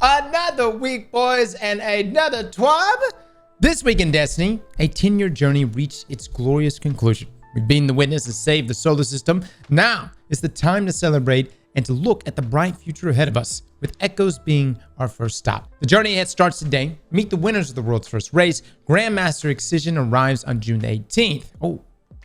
Another week, boys, and another TWAB. This week in Destiny, a 10-year journey reached its glorious conclusion. We've been the witness and saved the solar system. Now is the time to celebrate and to look at the bright future ahead of us, with Echoes being our first stop. The journey ahead starts today. Meet the winners of the world's first race. Grandmaster Excision arrives on June the 18th. Oh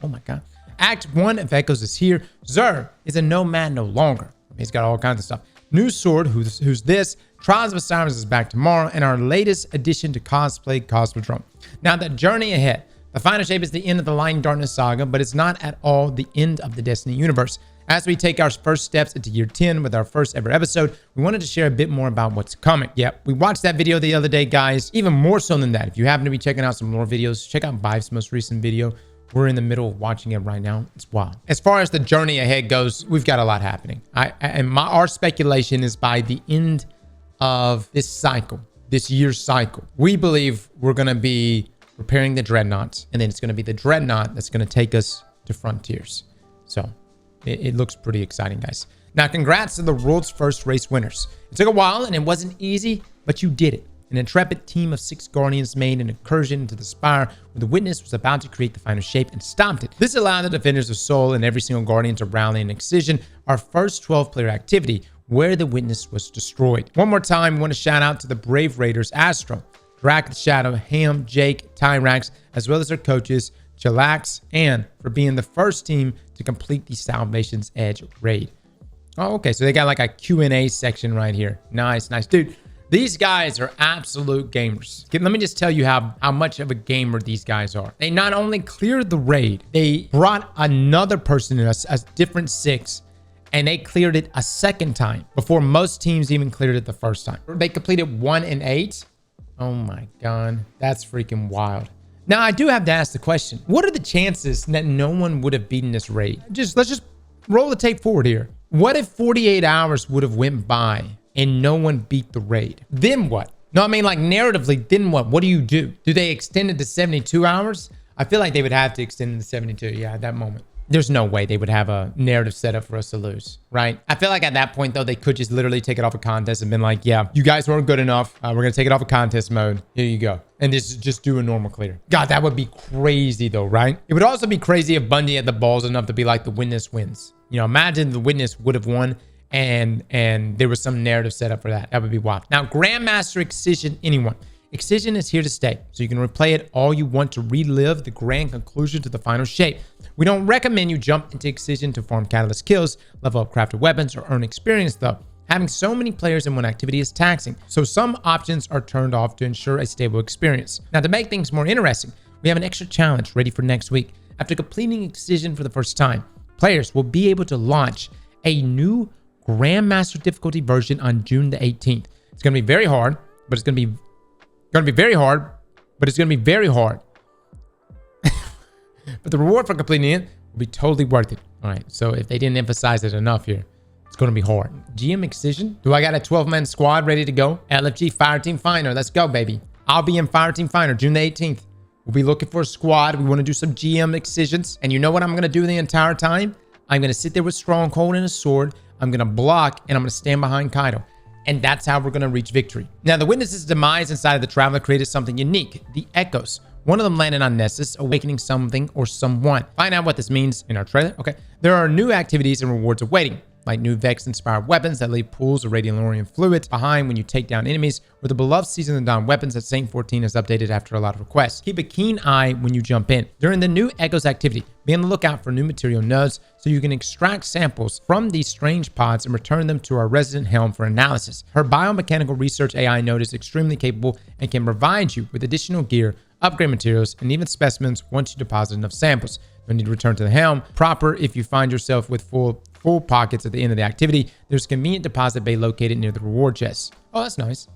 my God. Act 1 of Echoes is here. Xur is a nomad no longer. He's got all kinds of stuff. New sword, who's this? Trials of Osiris is back tomorrow, and our latest addition to Cosplay Cosmodrome. Now, the journey ahead. The final shape is the end of the Light and Darkness saga, but it's not at all the end of the Destiny universe. As we take our first steps into year 10 with our first ever episode, we wanted to share a bit more about what's coming. Yep, we watched that video the other day, guys. Even more so than that, if you happen to be checking out some more videos, check out Vive's most recent video. We're in the middle of watching it right now. It's wild. As far as the journey ahead goes, we've got a lot happening. Our speculation is by the end of this cycle, this year's cycle, we believe we're going to be repairing the Dreadnought, and then it's going to be the Dreadnought that's going to take us to Frontiers. So it looks pretty exciting, guys. Now, congrats to the world's first race winners. It took a while and it wasn't easy, but you did it. An intrepid team of 6 Guardians made an incursion into the Spire where the Witness was about to create the final shape and stopped it. This allowed the Defenders of Soul and every single Guardian to rally in Excision, our first 12-player activity where the Witness was destroyed. One more time, we want to shout out to the brave Raiders Astro, Drak the Shadow, Ham, Jake, Tyrax, as well as their coaches, Chillax, and for being the first team to complete the Salvation's Edge raid. Oh, okay, so they got like a Q&A section right here. Nice. Dude, these guys are absolute gamers. Let me just tell you how much of a gamer these guys are. They not only cleared the raid, they brought another person in, a different 6, and they cleared it a second time before most teams even cleared it the first time. They completed 1 and 8. Oh my God, that's freaking wild. Now, I do have to ask the question, what are the chances that no one would have beaten this raid? Let's just roll the tape forward here. What if 48 hours would have went by and no one beat the raid? Then what? No, I mean, like, narratively, then what? What do you do? Do they extend it to 72 hours? I feel like they would have to extend it to 72. Yeah, at that moment. There's no way they would have a narrative setup for us to lose, right? I feel like at that point, though, they could just literally take it off a contest and been like, yeah, you guys weren't good enough. We're going to take it off a contest mode. Here you go. And just do a normal clear. God, that would be crazy, though, right? It would also be crazy if Bungie had the balls enough to be like, the Witness wins. You know, imagine the Witness would have won and there was some narrative setup for that. That would be wild. Now, Grandmaster Excision, anyone. Excision is here to stay, so you can replay it all you want to relive the grand conclusion to the final shape. We don't recommend you jump into Excision to farm catalyst kills, level up crafted weapons, or earn experience, though. Having so many players in one activity is taxing, so some options are turned off to ensure a stable experience. Now, to make things more interesting, we have an extra challenge ready for next week. After completing Excision for the first time, players will be able to launch a new Grandmaster difficulty version on June the 18th. It's going to be very hard, but it's going to be very hard. But the reward for completing it will be totally worth it. All right, so if they didn't emphasize it enough here, it's going to be hard. GM Excision. Do I got a 12-man squad ready to go? LFG Fireteam Finder. Let's go, baby. I'll be in Fireteam Finder June the 18th. We'll be looking for a squad. We want to do some GM Excisions. And you know what I'm going to do the entire time? I'm going to sit there with Stronghold and a sword. I'm going to block, and I'm going to stand behind Kaido. And that's how we're going to reach victory. Now, the Witness's demise inside of the Traveler created something unique, the Echoes. One of them landed on Nessus, awakening something or someone. Find out what this means in our trailer. Okay. There are new activities and rewards awaiting, like new Vex-inspired weapons that leave pools of Radiolarian fluid behind when you take down enemies, or the beloved Season of Dawn weapons that Saint 14 has updated after a lot of requests. Keep a keen eye when you jump in. During the new Echoes activity, be on the lookout for new material nodes so you can extract samples from these strange pods and return them to our resident Helm for analysis. Her biomechanical research AI node is extremely capable and can provide you with additional gear, upgrade materials, and even specimens once you deposit enough samples. No need to return to the Helm proper if you find yourself with full pockets at the end of the activity. There's a convenient deposit bay located near the reward chest. Oh, that's nice.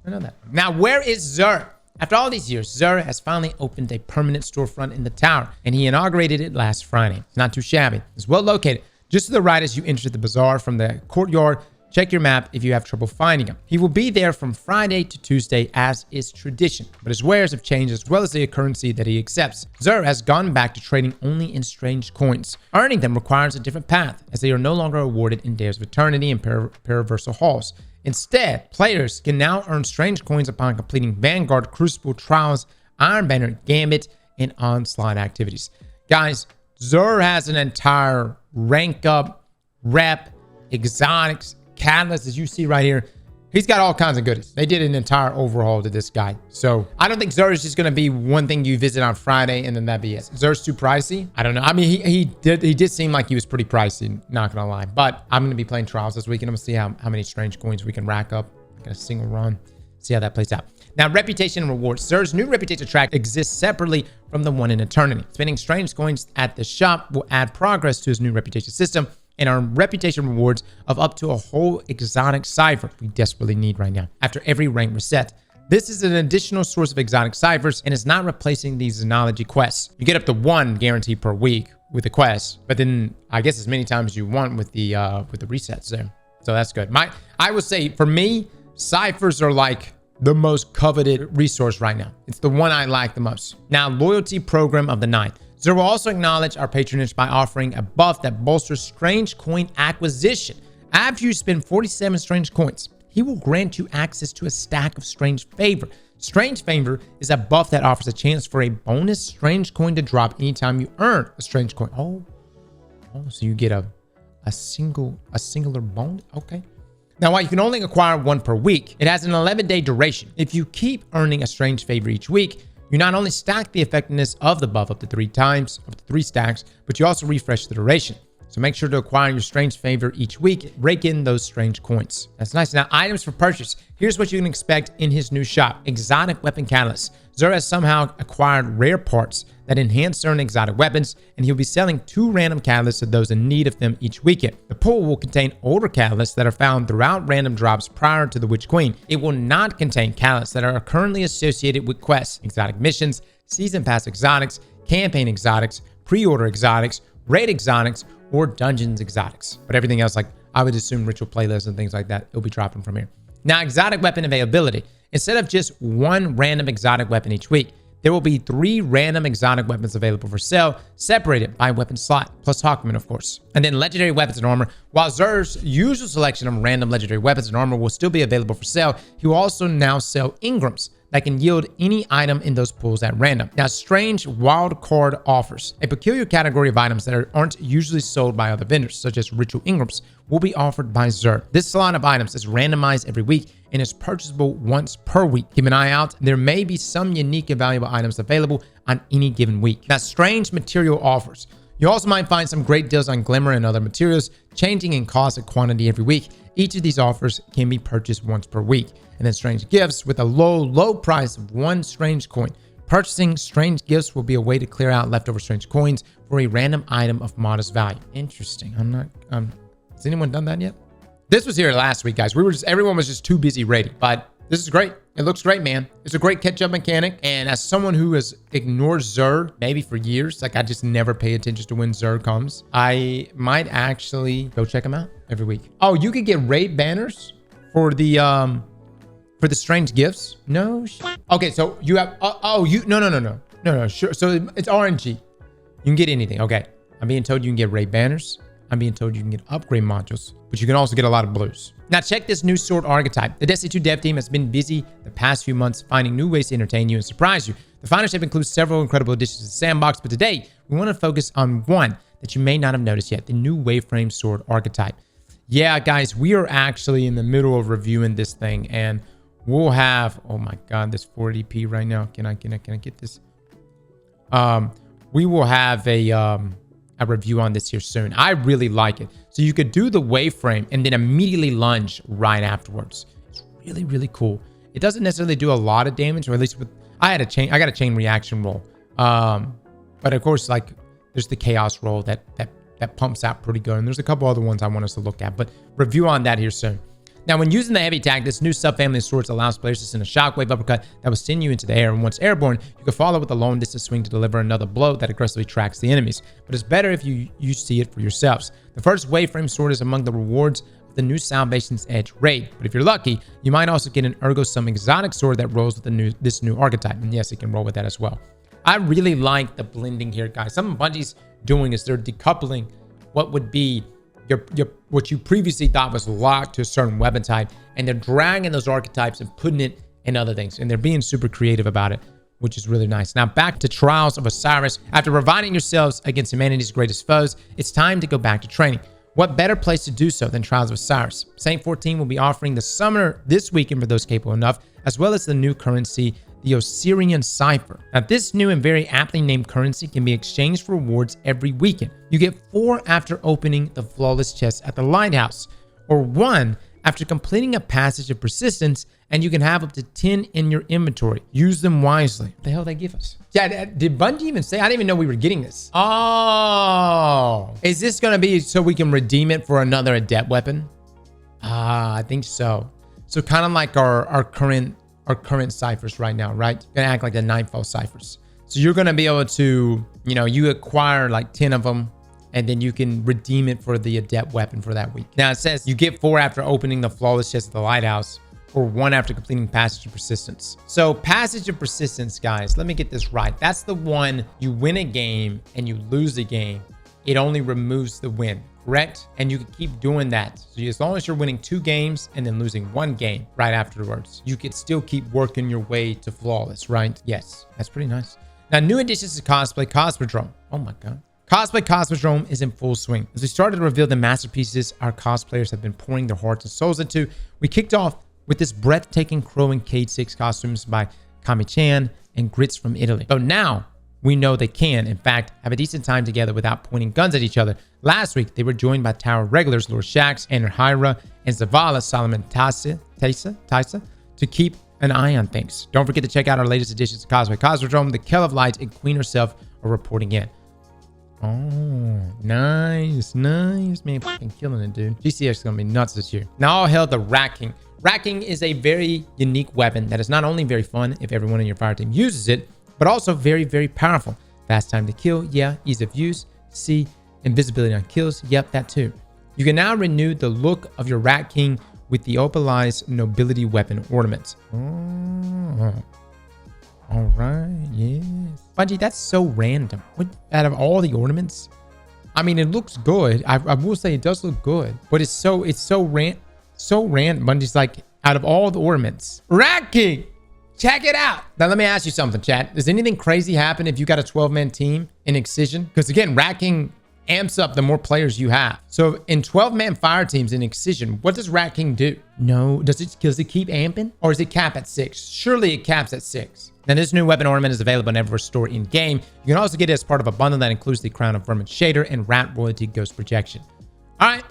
I know that. Now, where is Xur? After all these years, Xur has finally opened a permanent storefront in the tower, and he inaugurated it last Friday. It's not too shabby. It's well located, just to the right as you enter the bazaar from the courtyard. Check your map if you have trouble finding him. He will be there from Friday to Tuesday as is tradition, but his wares have changed as well as the currency that he accepts. Xur has gone back to trading only in strange coins. Earning them requires a different path, as they are no longer awarded in Days of Eternity and Paraversal Halls. Instead, players can now earn strange coins upon completing Vanguard, Crucible, Trials, Iron Banner, Gambit, and Onslaught activities. Guys, Xur has an entire rank up, rep, exotics, catalyst, as you see right here. He's got all kinds of goodies. They did an entire overhaul to this guy. So I don't think Xur is just going to be one thing you visit on Friday and then that'd be it. Xur's too pricey. I don't know. I mean, he did seem like he was pretty pricey, not going to lie. But I'm going to be playing Trials this week and I'm going to see how many strange coins we can rack up in a single run. See how that plays out. Now, reputation and rewards. Xur's new reputation track exists separately from the one in Eternity. Spending strange coins at the shop will add progress to his new reputation system and earn reputation rewards of up to a whole exotic cipher we desperately need right now after every rank reset. This is an additional source of exotic ciphers and is not replacing these Xenology quests. You get up to 1 guaranteed per week with the quest, but then I guess as many times as you want with the resets there. So that's good. I would say for me, ciphers are like the most coveted resource right now. It's the one I like the most. Now, loyalty program of the night. Xur will also acknowledge our patronage by offering a buff that bolsters strange coin acquisition. After you spend 47 strange coins, he will grant you access to a stack of strange favor. Strange favor is a buff that offers a chance for a bonus strange coin to drop anytime you earn a strange coin. Oh, so you get a singular bonus. Okay. Now, while you can only acquire 1 per week, it has an 11-day duration. If you keep earning a strange favor each week, you not only stack the effectiveness of the buff up to 3 times, up to 3 stacks, but you also refresh the duration. So make sure to acquire your strange favor each week. Rake in those strange coins. That's nice. Now, items for purchase. Here's what you can expect in his new shop. Exotic weapon catalyst. Xur has somehow acquired rare parts that enhance certain exotic weapons, and he'll be selling 2 random catalysts to those in need of them each weekend. The pool will contain older catalysts that are found throughout random drops prior to the Witch Queen. It will not contain catalysts that are currently associated with quests, exotic missions, season pass exotics, campaign exotics, pre-order exotics, raid exotics, or dungeons exotics. But everything else, like I would assume ritual playlists and things like that, it'll be dropping from here. Now, exotic weapon availability. Instead of just 1 random exotic weapon each week, there will be 3 random exotic weapons available for sale, separated by weapon slot, plus Hawkman, of course. And then legendary weapons and armor. While Xur's usual selection of random legendary weapons and armor will still be available for sale, he will also now sell Ingrams that can yield any item in those pools at random. Now, strange wild card offers. A peculiar category of items that aren't usually sold by other vendors, such as ritual Ingrams, will be offered by Xur. This slot of items is randomized every week and is purchasable once per week. Keep an eye out. There may be some unique and valuable items available on any given week. Now, strange material offers. You also might find some great deals on glimmer and other materials, changing in cost and quantity every week. Each of these offers can be purchased once per week. And then strange gifts with a low price of 1 strange coin. Purchasing strange gifts will be a way to clear out leftover strange coins for a random item of modest value. Interesting. Has anyone done that yet? This was here last week, guys. Everyone was just too busy raiding, but this is great. It looks great, man. It's a great catch-up mechanic. And as someone who has ignored Xur maybe for years, like I just never pay attention to when Xur comes, I might actually go check him out every week. Oh, you could get raid banners for the strange gifts. No. Okay, so you have. No. Sure. So it's RNG. You can get anything. Okay. I'm being told you can get raid banners. I'm being told you can get upgrade modules, but you can also get a lot of blues. Now check this new sword archetype. The Destiny 2 dev team has been busy the past few months finding new ways to entertain you and surprise you. The final shape includes several incredible additions to the sandbox, but today we want to focus on one that you may not have noticed yet, the new waveframe sword archetype. Yeah, guys, we are actually in the middle of reviewing this thing, and we'll have, oh my God, this 480p right now. Can I get this? We will have a review on this here soon. I really like it. So you could do the waveframe and then immediately lunge right afterwards. It's really, really cool. It doesn't necessarily do a lot of damage, or at least with, I got a chain reaction roll. But of course, like there's the chaos roll that pumps out pretty good. And there's a couple other ones I want us to look at, but review on that here soon. Now, when using the heavy attack, this new subfamily of swords allows players to send a shockwave uppercut that will send you into the air. And once airborne, you can follow with a long distance swing to deliver another blow that aggressively tracks the enemies. But it's better if you see it for yourselves. The first waveframe sword is among the rewards of the new Salvation's Edge raid. But if you're lucky, you might also get an Some exotic sword that rolls with this new archetype. And yes, it can roll with that as well. I really like the blending here, guys. Something Bungie's doing is they're decoupling what would be what you previously thought was locked to a certain weapon type, and they're dragging those archetypes and putting it in other things, and they're being super creative about it, which is really nice. Now back to Trials of Osiris. After providing yourselves against humanity's greatest foes, it's time to go back to training. What better place to do so than Trials of Osiris? Saint 14 will be offering the summoner this weekend for those capable enough, as well as the new currency, the Osirian Cipher. Now, this new and very aptly named currency can be exchanged for rewards every weekend. You get 4 after opening the flawless chest at the lighthouse, or 1 after completing a passage of persistence, and you can have up to 10 in your inventory. Use them wisely. What the hell did they give us? Yeah, did Bungie even say? I didn't even know we were getting this. Oh, is this gonna be so we can redeem it for another adept weapon? I think so. So kind of like our current ciphers right now, right? Gonna act like the Nightfall ciphers. So you're gonna be able to, you acquire like 10 of them, and then you can redeem it for the adept weapon for that week. Now it says you get 4 after opening the flawless chest at the lighthouse, or 1 after completing passage of persistence. So passage of persistence, guys, let me get this right. That's the one you win a game and you lose a game. It only removes the win, correct? And you can keep doing that. So as long as you're winning 2 games and then losing 1 game right afterwards, you could still keep working your way to flawless, right? Yes, that's pretty nice. Now, new additions to Cosplay Cosmodrome. Oh my God. Cosplay Cosmodrome is in full swing. As we started to reveal the masterpieces our cosplayers have been pouring their hearts and souls into, we kicked off with this breathtaking Crow and Cade 6 costumes by Kami-chan and Grits from Italy. But now we know they can, in fact, have a decent time together without pointing guns at each other. Last week, they were joined by Tower regulars Lord Shax, Enter Hyra, and Zavala Solomon Taisa to keep an eye on things. Don't forget to check out our latest additions to Cosplay Cosmodrome. The Kell of Light and Queen herself are reporting in. Oh, nice, nice. Man, fucking killing it, dude. GCX is gonna be nuts this year. Now all hail the Rat King. Rat King is a very unique weapon that is not only very fun if everyone in your fire team uses it, but also very, very powerful. Fast time to kill, yeah. Ease of use, C. Invisibility on kills, yep, that too. You can now renew the look of your Rat King with the opalized nobility weapon ornaments. Oh. All right, yes. Bungie, that's so random. What, out of all the ornaments? I mean, it looks good. I will say it does look good, but it's so random. Bungie's like, out of all the ornaments, Rat King, check it out. Now, let me ask you something, chat. Does anything crazy happen if you got a 12-man team in Excision? Because again, Rat King amps up the more players you have. So in 12-man fire teams in Excision, what does Rat King do? No, does it keep amping? Or is it cap at 6? Surely it caps at 6. Now, this new weapon ornament is available in every store in-game. You can also get it as part of a bundle that includes the Crown of Vermin Shader and Rat Royalty Ghost Projection. All right.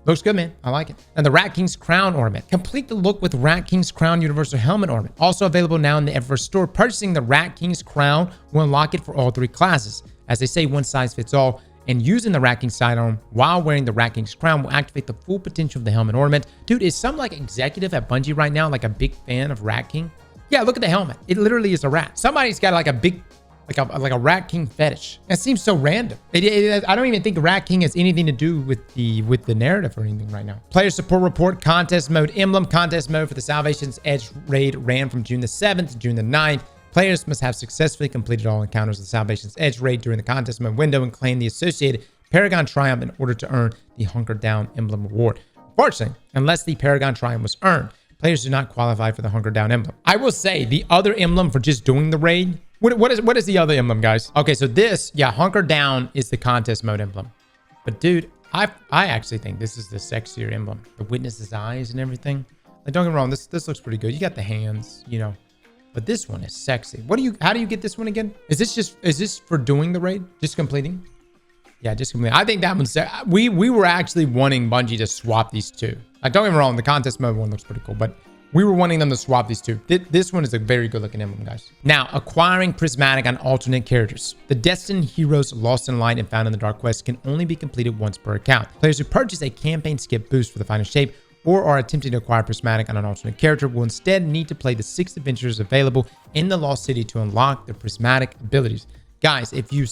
Looks good, man. I like it. And the Rat King's Crown Ornament. Complete the look with Rat King's Crown Universal Helmet Ornament. Also available now in the Eververse store. Purchasing the Rat King's Crown will unlock it for all 3 classes. As they say, one size fits all. And using the Rat King's sidearm while wearing the Rat King's Crown will activate the full potential of the helmet ornament. Dude, is some like executive at Bungie right now like a big fan of Rat King? Yeah, look at the helmet. It literally is a rat. Somebody's got like a big, like a Rat King fetish. That seems so random. I don't even think Rat King has anything to do with the narrative or anything right now. Player support report, contest mode emblem. Contest mode for the Salvation's Edge raid ran from June the 7th to June the 9th. Players must have successfully completed all encounters of the Salvation's Edge raid during the contest mode window and claim the associated Paragon Triumph in order to earn the Hunker Down emblem reward. Unfortunately, unless the Paragon Triumph was earned, players do not qualify for the Hunker Down emblem. I will say the other emblem for just doing the raid. What is the other emblem, guys? Okay, so this, yeah, Hunker Down is the contest mode emblem. But dude, I actually think this is the sexier emblem. The Witness's eyes and everything. Like, don't get me wrong, this looks pretty good. You got the hands, but this one is sexy. How do you get this one again? Is this for doing the raid? Just completing? Yeah, just completing. I think that one's, we were actually wanting Bungie to swap these two. Like, don't get me wrong, the contest mode one looks pretty cool, but we were wanting them to swap these two. This one is a very good looking emblem, guys. Now, acquiring prismatic on alternate characters. The Destined Heroes Lost in Light and Found in the Dark quest can only be completed once per account. Players who purchase a campaign skip boost for the final shape or are attempting to acquire prismatic on an alternate character will instead need to play the 6 adventures available in the Lost City to unlock the prismatic abilities. Guys, if you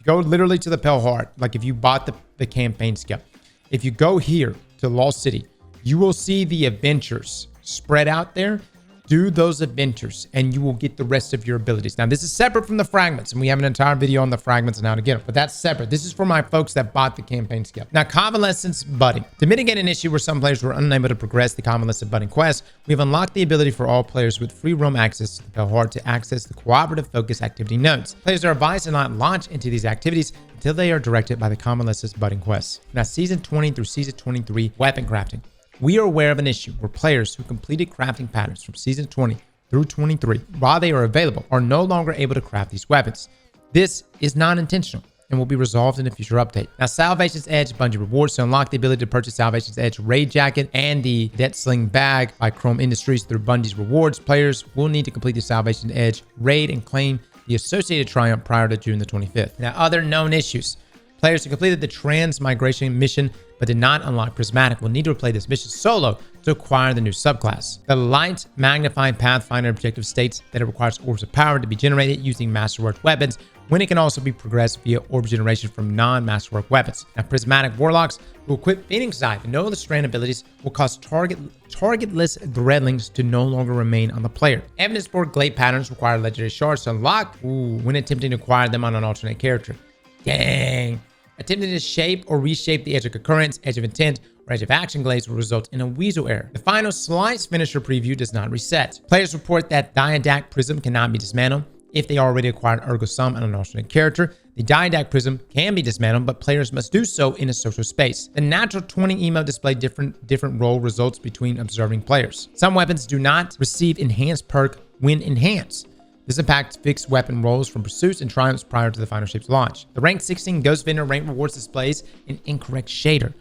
go literally to the Pale Heart, like if you bought the campaign skip, if you go here to Lost City, you will see the adventures spread out there. do those adventures and you will get the rest of your abilities. Now, this is separate from the fragments, and we have an entire video on the fragments and how to get them, but that's separate. This is for my folks that bought the campaign skill. Now, convalescence budding. To mitigate an issue where some players were unable to progress the convalescent budding quest, we've unlocked the ability for all players with free roam access to the Pale to access the cooperative focus activity nodes. Players are advised to not launch into these activities until they are directed by the convalescence budding quests. Now, season 20 through season 23, weapon crafting. We are aware of an issue where players who completed crafting patterns from season 20 through 23, while they are available, are no longer able to craft these weapons. This is not intentional and will be resolved in a future update. Now, Salvation's Edge Bungie rewards to unlock the ability to purchase Salvation's Edge Raid Jacket and the Debt Sling Bag by Chrome Industries through Bungie's rewards. Players will need to complete the Salvation's Edge Raid and claim the associated triumph prior to June the 25th. Now, other known issues. Players who completed the transmigration mission but did not unlock Prismatic will need to replay this mission solo to acquire the new subclass. The Light Magnified Pathfinder objective states that it requires orbs of power to be generated using Masterwork weapons, when it can also be progressed via orb generation from non-Masterwork weapons. Now, Prismatic Warlocks who equip Phoenix Dive and no other strand abilities will cause targetless Threadlings to no longer remain on the player. Evidence for Glade patterns require legendary shards to unlock when attempting to acquire them on an alternate character. Dang. Attempting to shape or reshape the Edge of Concurrence, Edge of Intent, or Edge of Action glades will result in a Weasel error. The final Slice Finisher preview does not reset. Players report that Diadac Prism cannot be dismantled if they already acquired Ergo Sum on an alternate character. The Diadac Prism can be dismantled, but players must do so in a social space. The natural 20 emo display different role results between observing players. Some weapons do not receive enhanced perk when enhanced. This impacts fixed weapon rolls from pursuits and triumphs prior to the final shape's launch. The rank 16 Ghost Vendor rank rewards displays an incorrect shader.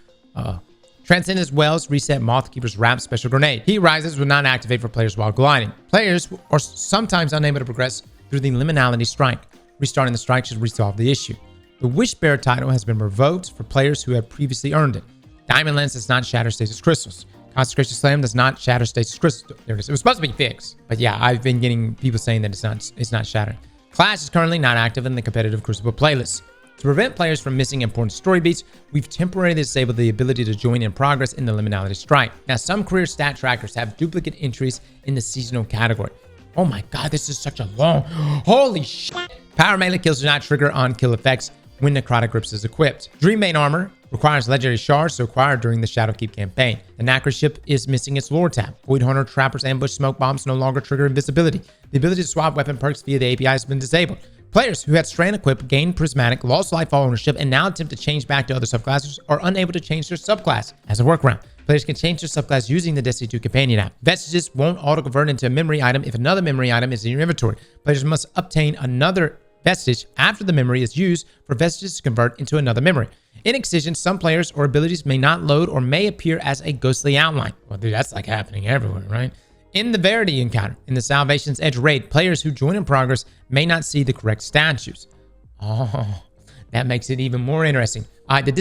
Transcendence Wells reset Mothkeeper's Wrap special grenade. Heat Rises will not activate for players while gliding. Players are sometimes unable to progress through the Liminality Strike. Restarting the strike should resolve the issue. The Wishbearer title has been revoked for players who have previously earned it. Diamond Lens does not shatter stasis crystals. Consecration Slam does not shatter stasis crystals. There it is. It was supposed to be fixed, but yeah, I've been getting people saying that it's not shattering. Clash is currently not active in the competitive Crucible playlist. To prevent players from missing important story beats, we've temporarily disabled the ability to join in progress in the Liminality Strike. Now, some career stat trackers have duplicate entries in the seasonal category. Oh my god, this is such a long... Holy shit! Power melee kills do not trigger on kill effects when Necrotic Grips is equipped. Dream Main Armor requires legendary shards to acquire during the Shadowkeep campaign. The Nacre ship is missing its lore tab. Void Hunter, Trappers, Ambush, Smoke Bombs no longer trigger invisibility. The ability to swap weapon perks via the API has been disabled. Players who had Strand equipped, gained Prismatic, lost Lightfall ownership, and now attempt to change back to other subclasses are unable to change their subclass. As a workaround, players can change their subclass using the Destiny 2 companion app. Vestiges won't auto-convert into a memory item if another memory item is in your inventory. Players must obtain another vestige after the memory is used for vestiges to convert into another memory. In Excision, some players or abilities may not load or may appear as a ghostly outline. Well, dude, that's like happening everywhere, right? In the Verity encounter, in the Salvation's Edge raid, players who join in progress may not see the correct statues. Oh, that makes it even more interesting. The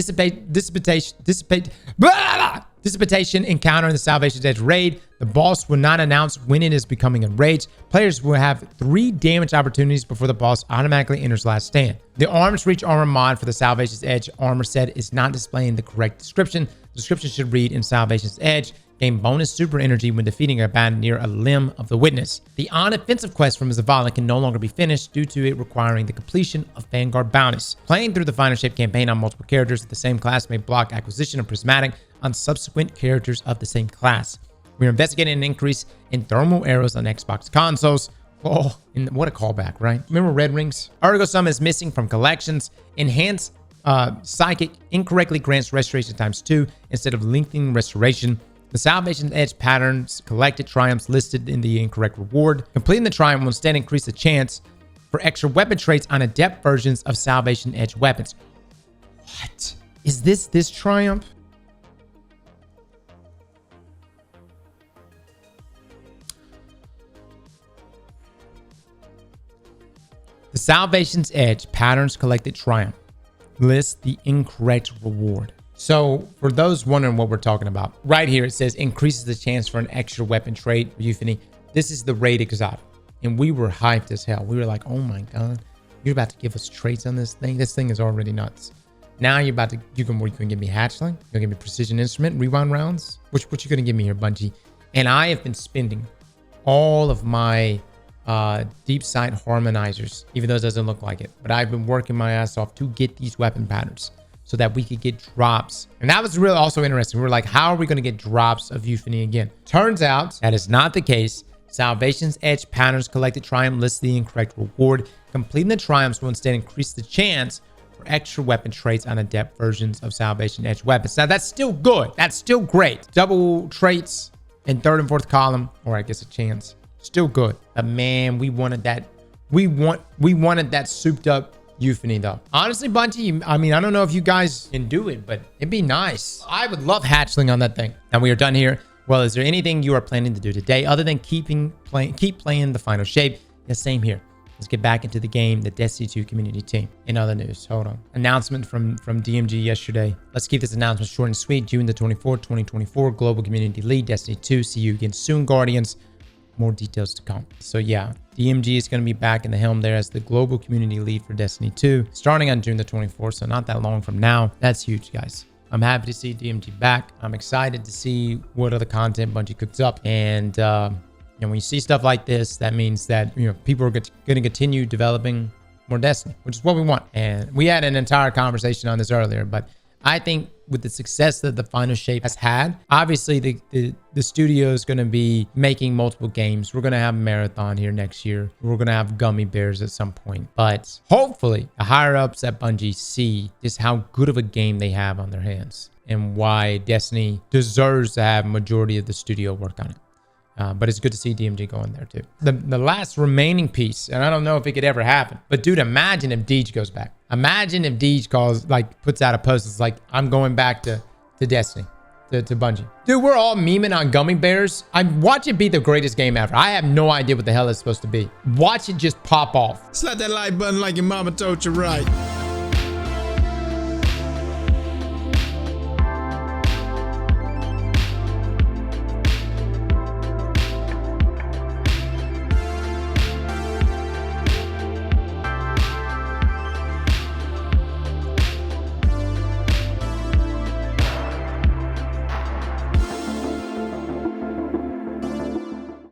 Dissipation encounter in the Salvation's Edge raid, the boss will not announce when it is becoming enraged. Players will have 3 damage opportunities before the boss automatically enters last stand. The Arms Reach armor mod for the Salvation's Edge armor set is not displaying the correct description. The description should read, in Salvation's Edge, gain bonus super energy when defeating a band near a limb of the witness. The on-offensive quest from Zavala can no longer be finished due to it requiring the completion of Vanguard bounties. Playing through the Final Shape campaign on multiple characters of the same class may block acquisition of Prismatic on subsequent characters of the same class. We're investigating an increase in thermal arrows on Xbox consoles. Oh, what a callback, right? Remember Red Rings? Ergo Sum is missing from collections. Enhanced Psychic incorrectly grants restoration ×2 instead of lengthening restoration. The Salvation's Edge patterns collected triumphs listed in the incorrect reward. Completing the triumph will instead increase the chance for extra weapon traits on adept versions of Salvation Edge weapons. What? Is this triumph? The Salvation's Edge patterns collected triumph lists the incorrect reward. So for those wondering what we're talking about, right here it says increases the chance for an extra weapon trait for Euphony. This is the raid exotic, and we were hyped as hell. We were like, oh my god, you're about to give us traits on this thing. This thing is already nuts. Now you're about to, you can give me hatchling, you're gonna give me precision instrument, rewind rounds. What you gonna give me here, Bungie? And I have been spending all of my deep sight harmonizers, even though it doesn't look like it. But I've been working my ass off to get these weapon patterns so that we could get drops. And that was really also interesting. We were like, how are we going to get drops of Euphony again? Turns out that is not the case. Salvation's Edge patterns collected triumph lists the incorrect reward. Completing the triumphs will instead increase the chance for extra weapon traits on adept versions of Salvation Edge weapons. Now that's still good. That's still great. Double traits in third and fourth column, or I guess a chance. Still good. But man, we wanted that. We wanted that souped up Euphony though. Honestly, Bungie, I mean, I don't know if you guys can do it, but it'd be nice. I would love hatchling on that thing. And we are done here. Well, is there anything you are planning to do today other than keep playing the final shape? The same here. Let's get back into the game, the Destiny 2 community team. In other news, hold on. Announcement from DMG yesterday. Let's keep this announcement short and sweet. June the 24th, 2024, Global Community Lead, Destiny 2. See you again soon, Guardians. More details to come. So yeah, DMG is going to be back in the helm there as the global community lead for Destiny 2, starting on June the 24th. So not that long from now. That's huge, guys. I'm happy to see DMG back. I'm excited to see what other content Bungie cooks up. And when you see stuff like this, that means that people are going to continue developing more Destiny, which is what we want. And we had an entire conversation on this earlier, but I think with the success that the final shape has had, obviously the studio is going to be making multiple games. We're going to have a marathon here next year. We're going to have gummy bears at some point. But hopefully the higher ups at Bungie see just how good of a game they have on their hands and why Destiny deserves to have a majority of the studio work on it. But it's good to see DMG going there too. The last remaining piece, and I don't know if it could ever happen, but dude, imagine if Deej goes back. Imagine if Deej puts out a post that's like, I'm going back to Destiny, to Bungie. Dude, we're all memeing on gummy bears. Watch it be the greatest game ever. I have no idea what the hell it's supposed to be. Watch it just pop off. Slap that like button like your mama told you right.